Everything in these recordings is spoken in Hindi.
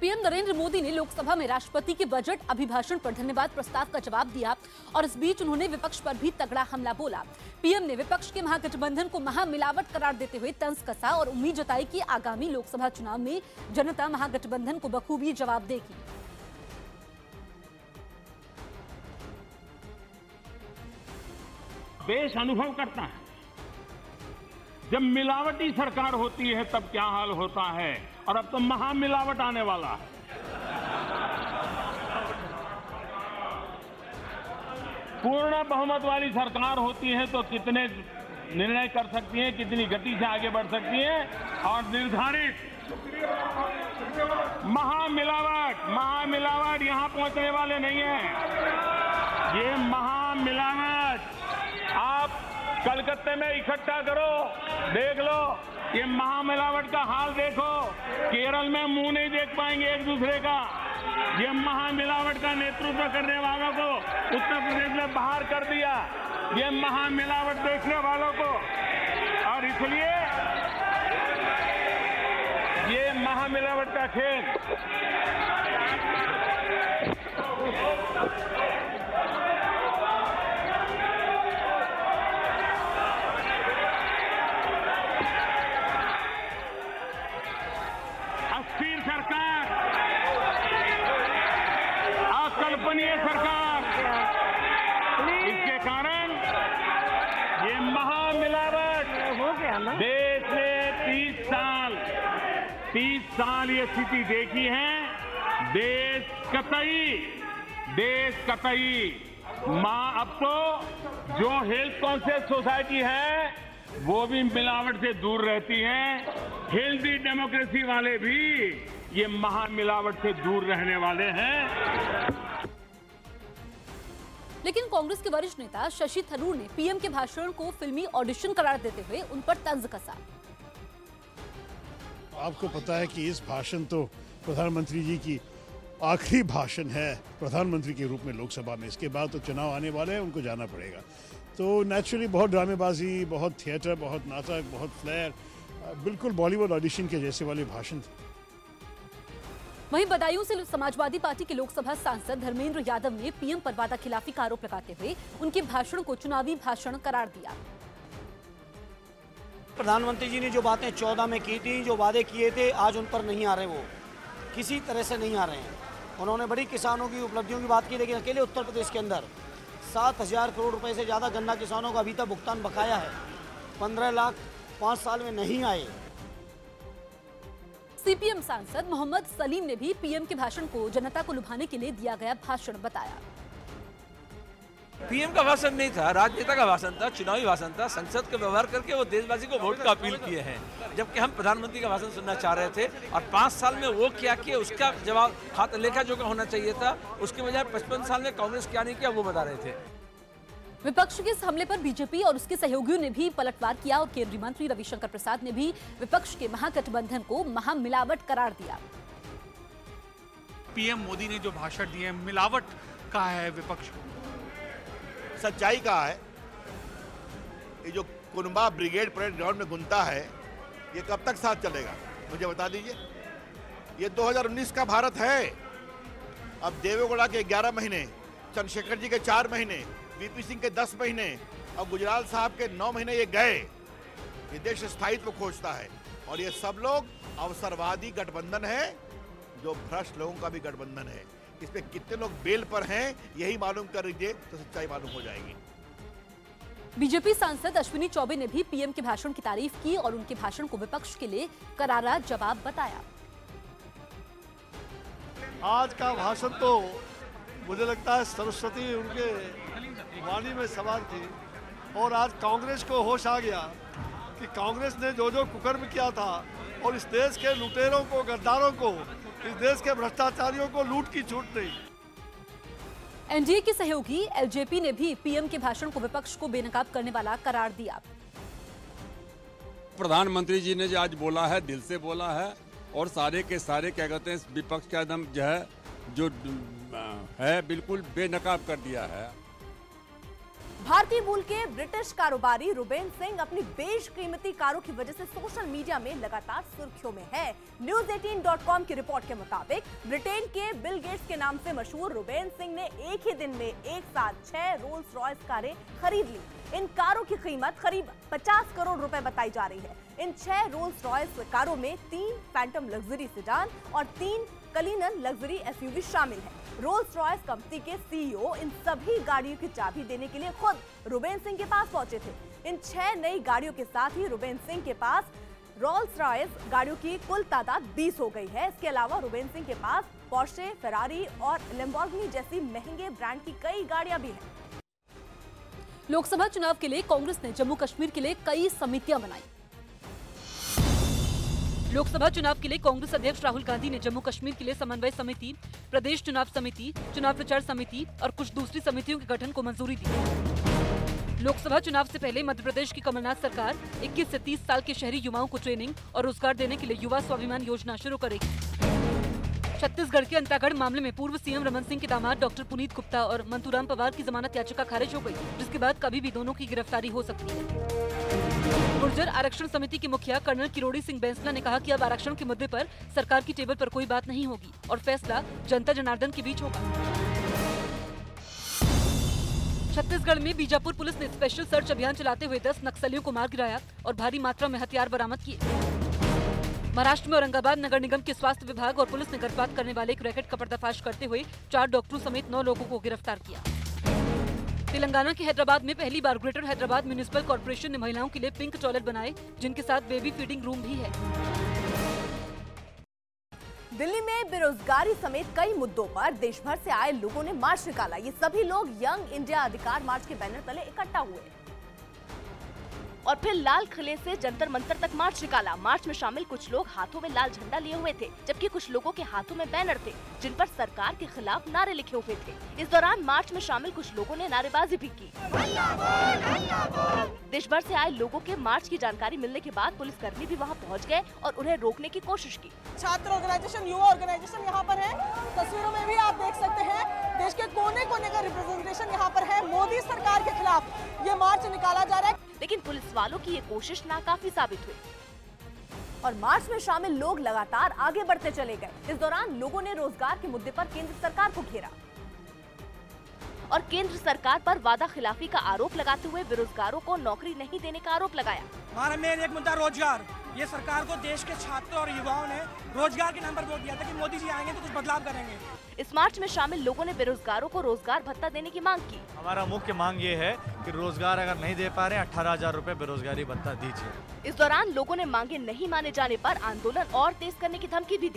पीएम नरेंद्र मोदी ने लोकसभा में राष्ट्रपति के बजट अभिभाषण पर धन्यवाद प्रस्ताव का जवाब दिया और इस बीच उन्होंने विपक्ष पर भी तगड़ा हमला बोला। पीएम ने विपक्ष के महागठबंधन को महामिलावट करार देते हुए तंज कसा और उम्मीद जताई कि आगामी लोकसभा चुनाव में जनता महागठबंधन को बखूबी जवाब देगी। देश अनुभव करता है जब मिलावटी सरकार होती है तब क्या हाल होता है, और अब तो महामिलावट आने वाला है। पूर्ण बहुमत वाली सरकार होती है तो कितने निर्णय कर सकती है, कितनी गति से आगे बढ़ सकती है, और निर्धारित महामिलावट यहां पहुंचने वाले नहीं है। ये महामिलावट आप कलकत्ते में इकट्ठा करो, देख लो ये महामिलावट का हाल देखो। केरल में मुंह नहीं देख पाएंगे एक दूसरे का। ये महामिलावट का नेतृत्व करने वालों को उत्तर प्रदेश में बाहर कर दिया, ये महामिलावट देखने वालों को। और इसलिए ये महामिलावट का खेल अस्थिर सरकार, अकल्पनीय सरकार, इसके कारण ये महामिलावट देश ने 30 साल ये स्थिति देखी है। देश कतई अब तो जो हेल्थ कॉन्शियस सोसाइटी है वो भी मिलावट से दूर रहती है। हेल्दी डेमोक्रेसी वाले भी ये महामिलावट से दूर रहने वाले हैं। लेकिन कांग्रेस के वरिष्ठ नेता शशि थरूर ने पीएम के भाषण को फिल्मी ऑडिशन करार देते हुए उन पर तंज कसा। आपको पता है कि इस भाषण तो प्रधानमंत्री जी की आखिरी भाषण है प्रधानमंत्री के रूप में लोकसभा में। इसके बाद तो चुनाव आने वाले हैं, उनको जाना पड़ेगा। तो नेचुरली बहुत ड्रामेबाजी, बहुत थिएटर, बहुत नाटक, बहुत फ्लेयर, बिल्कुल बॉलीवुड ऑडिशन के जैसे वाले भाषण थे। वहीं बदायूं से समाजवादी पार्टी के लोकसभा सांसद धर्मेंद्र यादव ने पीएम पर वादा खिलाफी का आरोप लगाते हुए उनके भाषण को चुनावी भाषण करार दिया। प्रधानमंत्री जी ने जो बातें 14 में की थी, जो वादे किए थे, आज उन पर नहीं आ रहे, वो किसी तरह से नहीं आ रहे हैं। उन्होंने बड़ी किसानों की उपलब्धियों की बात की, लेकिन अकेले उत्तर प्रदेश के अंदर 7,000 करोड़ रुपए से ज़्यादा गन्ना किसानों का अभी तक भुगतान बकाया है। 15 लाख 5 साल में नहीं आए। सीपीएम सांसद मोहम्मद सलीम ने भी पीएम के भाषण को जनता को लुभाने के लिए दिया गया भाषण बताया। पीएम का भाषण नहीं था, राजनेता का भाषण था, चुनावी भाषण था। संसद का व्यवहार करके वो देशवासी को वोट का अपील किए हैं, जबकि हम प्रधानमंत्री का भाषण सुनना चाह रहे थे। और 5 साल में वो क्या किया उसका जवाब हाथ लेखा जोखा होना चाहिए था। उसके बजाय 55 साल में कांग्रेस क्या नहीं किया वो बता रहे थे। विपक्ष के इस हमले पर बीजेपी और उसके सहयोगियों ने भी पलटवार किया और केंद्रीय मंत्री रविशंकर प्रसाद ने भी विपक्ष के महागठबंधन को महामिलावट करार दिया। पीएम मोदी ने जो भाषण दिए मिलावट का है, विपक्ष सच्चाई का है। ये जो कुनबा ब्रिगेड परेड ग्राउंड में घूमता है, ये कब तक साथ चलेगा मुझे बता दीजिए। ये 2019 का भारत है। अब देवेगौड़ा के 11 महीने, चंद्रशेखर जी के 4 महीने, वीपी सिंह के 10 महीने और गुजराल साहब के 9 महीने ये गए। ये देश स्थायित्व खोजता है और ये सब लोग अवसरवादी गठबंधन है, जो भ्रष्ट लोगों का भी गठबंधन है। इसमें कितने लोग बेल पर हैं यही मालूम कर लीजिए तो सच्चाई मालूम हो जाएगी। बीजेपी सांसद अश्विनी चौबे ने भी पीएम के भाषण की तारीफ की और उनके भाषण को विपक्ष के लिए करारा जवाब बताया। आज का भाषण तो मुझे लगता है सरस्वती उनके वाणी में सवार थी। और आज कांग्रेस को होश आ गया कि कांग्रेस ने जो जो कुकर्म किया था और इस देश के लुटेरों को, गद्दारों को, इस देश के भ्रष्टाचारियों को लूट की छूट नहीं। एनडीए के सहयोगी एलजेपी ने भी पीएम के भाषण को विपक्ष को बेनकाब करने वाला करार दिया। प्रधानमंत्री जी ने जो आज बोला है, दिल से बोला है और सारे के सारे क्या कहते हैं विपक्ष का एकदम जो है बिल्कुल बेनकाब कर दिया है। भारतीय मूल के ब्रिटिश कारोबारी रुबेन सिंह अपनी बेशकीमती कारों की वजह से सोशल मीडिया में लगातार सुर्खियों में है। News18.com की रिपोर्ट के मुताबिक ब्रिटेन के बिल गेट्स के नाम से मशहूर रुबेन सिंह ने एक ही दिन में एक साथ 6 रोल्स रॉयस कारें खरीद ली। इन कारों की कीमत करीब 50 करोड़ रुपए बताई जा रही है। इन 6 रोल्स रॉयस कारों में 3 फैंटम लग्जरी सेडान और 3 कलिनन लग्जरी एसयूवी शामिल है। रोल्स रॉयस कंपनी के सीईओ इन सभी गाड़ियों की चाबी देने के लिए खुद रुबेन सिंह के पास पहुंचे थे। इन 6 नई गाड़ियों के साथ ही रुबेन सिंह के पास रोल्स रॉयस गाड़ियों की कुल तादाद 20 हो गई है। इसके अलावा रुबेन सिंह के पास पोर्शे, फेरारी और लैम्बोर्गिनी जैसी महंगे ब्रांड की कई गाड़ियां भी हैं। लोकसभा चुनाव के लिए कांग्रेस ने जम्मू कश्मीर के लिए कई समितियां बनाई। लोकसभा चुनाव के लिए कांग्रेस अध्यक्ष राहुल गांधी ने जम्मू कश्मीर के लिए समन्वय समिति, प्रदेश चुनाव समिति, चुनाव प्रचार समिति और कुछ दूसरी समितियों के गठन को मंजूरी दी। लोकसभा चुनाव से पहले मध्य प्रदेश की कमलनाथ सरकार 21 से 30 साल के शहरी युवाओं को ट्रेनिंग और रोजगार देने के लिए युवा स्वाभिमान योजना शुरू करेगी। छत्तीसगढ़ के अंतागढ़ मामले में पूर्व सीएम रमन सिंह के दामाद डॉक्टर पुनीत गुप्ता और मंतूराम पवार की जमानत याचिका खारिज हो गई, जिसके बाद कभी भी दोनों की गिरफ्तारी हो सकती है। गुर्जर आरक्षण समिति के मुखिया कर्नल किरोड़ी सिंह बैंसला ने कहा कि अब आरक्षण के मुद्दे पर सरकार की टेबल पर कोई बात नहीं होगी और फैसला जनता जनार्दन के बीच होगा। छत्तीसगढ़ में बीजापुर पुलिस ने स्पेशल सर्च अभियान चलाते हुए 10 नक्सलियों को मार गिराया और भारी मात्रा में हथियार बरामद किए। महाराष्ट्र में औरंगाबाद नगर निगम के स्वास्थ्य विभाग और पुलिस ने गर्भपात करने वाले एक रैकेट का पर्दाफाश करते हुए 4 डॉक्टरों समेत 9 लोगों को गिरफ्तार किया। तेलंगाना के हैदराबाद में पहली बार ग्रेटर हैदराबाद म्युनिसिपल कॉर्पोरेशन ने महिलाओं के लिए पिंक टॉयलेट बनाए, जिनके साथ बेबी फीडिंग रूम भी है। दिल्ली में बेरोजगारी समेत कई मुद्दों पर देश भर से आए लोगों ने मार्च निकाला। ये सभी लोग यंग इंडिया अधिकार मार्च के बैनर तले इकट्ठा हुए और फिर लाल किले से जंतर मंतर तक मार्च निकाला। मार्च में शामिल कुछ लोग हाथों में लाल झंडा लिए हुए थे, जबकि कुछ लोगों के हाथों में बैनर थे जिन पर सरकार के खिलाफ नारे लिखे हुए थे। इस दौरान मार्च में शामिल कुछ लोगों ने नारेबाजी भी की। देश भर से आए लोगों के मार्च की जानकारी मिलने के बाद पुलिसकर्मी भी वहां पहुंच गए और उन्हें रोकने की कोशिश की। छात्र ऑर्गेनाइजेशन, युवा ऑर्गेनाइजेशन यहाँ पर है। तस्वीरों में भी आप देख सकते हैं देश के कोने कोने का रिप्रेजेंटेशन यहाँ पर है। मोदी सरकार के खिलाफ ये मार्च निकाला जा रहा है, लेकिन पुलिस वालों की ये कोशिश नाकाफी साबित हुई और मार्च में शामिल लोग लगातार आगे बढ़ते चले गए। इस दौरान लोगों ने रोजगार के मुद्दे पर केंद्र सरकार को घेरा और केंद्र सरकार पर वादा खिलाफी का आरोप लगाते हुए बेरोजगारों को नौकरी नहीं देने का आरोप लगाया। हमारा मेन एक मुद्दा रोजगार। ये सरकार को देश के छात्र और युवाओं ने रोजगार के नाम पर वोट दिया था कि मोदी जी आएंगे तो कुछ बदलाव करेंगे। इस मार्च में शामिल लोगों ने बेरोजगारों को रोजगार भत्ता देने की मांग की। हमारा मुख्य मांग ये है कि रोजगार अगर नहीं दे पा रहे 18,000 रुपए बेरोजगारी भत्ता दीजिए। इस दौरान लोगों ने मांगे नहीं माने जाने पर आंदोलन और तेज करने की धमकी भी दी।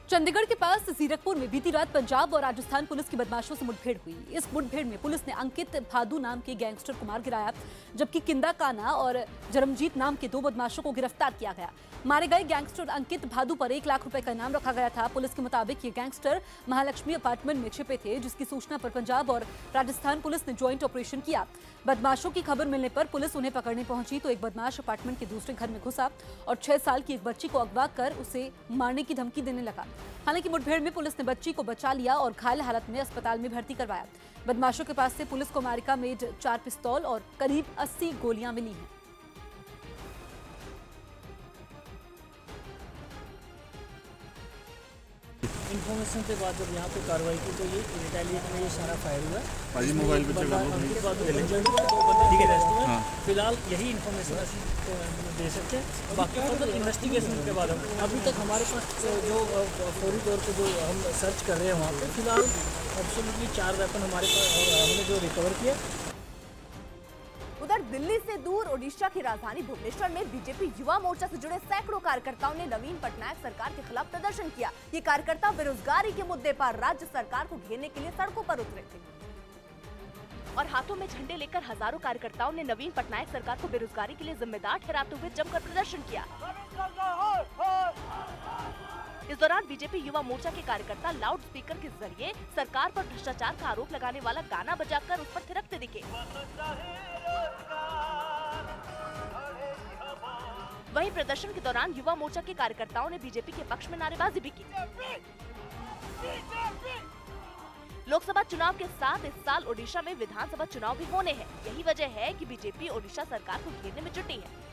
चंडीगढ़ के पास जीरकपुर में बीती रात पंजाब और राजस्थान पुलिस की बदमाशों से मुठभेड़ हुई। इस मुठभेड़ में पुलिस ने अंकित भादू नाम के गैंगस्टर को मार गिराया, जबकि किंदा काना और जरमजीत नाम के 2 बदमाशों को गिरफ्तार किया गया। मारे गए गैंगस्टर अंकित भादू पर 1 लाख रुपए का इनाम रखा गया था। पुलिस के मुताबिक ये गैंगस्टर महालक्ष्मी अपार्टमेंट में छिपे थे, जिसकी सूचना पर पंजाब और राजस्थान पुलिस ने ज्वाइंट ऑपरेशन किया। बदमाशों की खबर मिलने पर पुलिस उन्हें पकड़ने पहुंची तो एक बदमाश अपार्टमेंट के दूसरे घर में घुसा और 6 साल की एक बच्ची को अगवा कर उसे मारने की धमकी देने लगा। हालांकि मुठभेड़ में पुलिस ने बच्ची को बचा लिया और घायल हालत में अस्पताल में भर्ती करवाया। बदमाशों के पास से पुलिस को अमेरिका मेड 4 पिस्तौल और करीब 80 गोलियां मिली हैं। इन्फॉर्मेशन के बाद जब यहाँ पे कार्रवाई की तो ये रिटेलिएट में ये सारा फायर हुआ। मोबाइल पे फिलहाल यही इन्फॉर्मेशन दे सकते हैं। बाकी फर्दर इन्वेस्टिगेशन के बाद हम अभी तक हमारे पास जो फौरी तौर पे जो हम सर्च कर रहे हैं वहाँ पे फिलहाल एब्सोल्युटली 4 वेपन हमारे पास हमने जो रिकवर किया। उधर दिल्ली से दूर ओडिशा की राजधानी भुवनेश्वर में बीजेपी युवा मोर्चा से जुड़े सैकड़ों कार्यकर्ताओं ने नवीन पटनायक सरकार के खिलाफ प्रदर्शन किया। ये कार्यकर्ता बेरोजगारी के मुद्दे पर राज्य सरकार को घेरने के लिए सड़कों पर उतरे थे और हाथों में झंडे लेकर हजारों कार्यकर्ताओं ने नवीन पटनायक सरकार को बेरोजगारी के लिए जिम्मेदार ठहराते हुए जमकर प्रदर्शन किया। इस दौरान बीजेपी युवा मोर्चा के कार्यकर्ता लाउड स्पीकर के जरिए सरकार पर भ्रष्टाचार का आरोप लगाने वाला गाना बजाकर उस पर थिरकते दिखे। वहीं प्रदर्शन के दौरान युवा मोर्चा के कार्यकर्ताओं ने बीजेपी के पक्ष में नारेबाजी भी की। लोकसभा चुनाव के साथ इस साल ओडिशा में विधानसभा चुनाव भी होने हैं। यही वजह है कि बीजेपी ओडिशा सरकार को घेरने में जुटी है।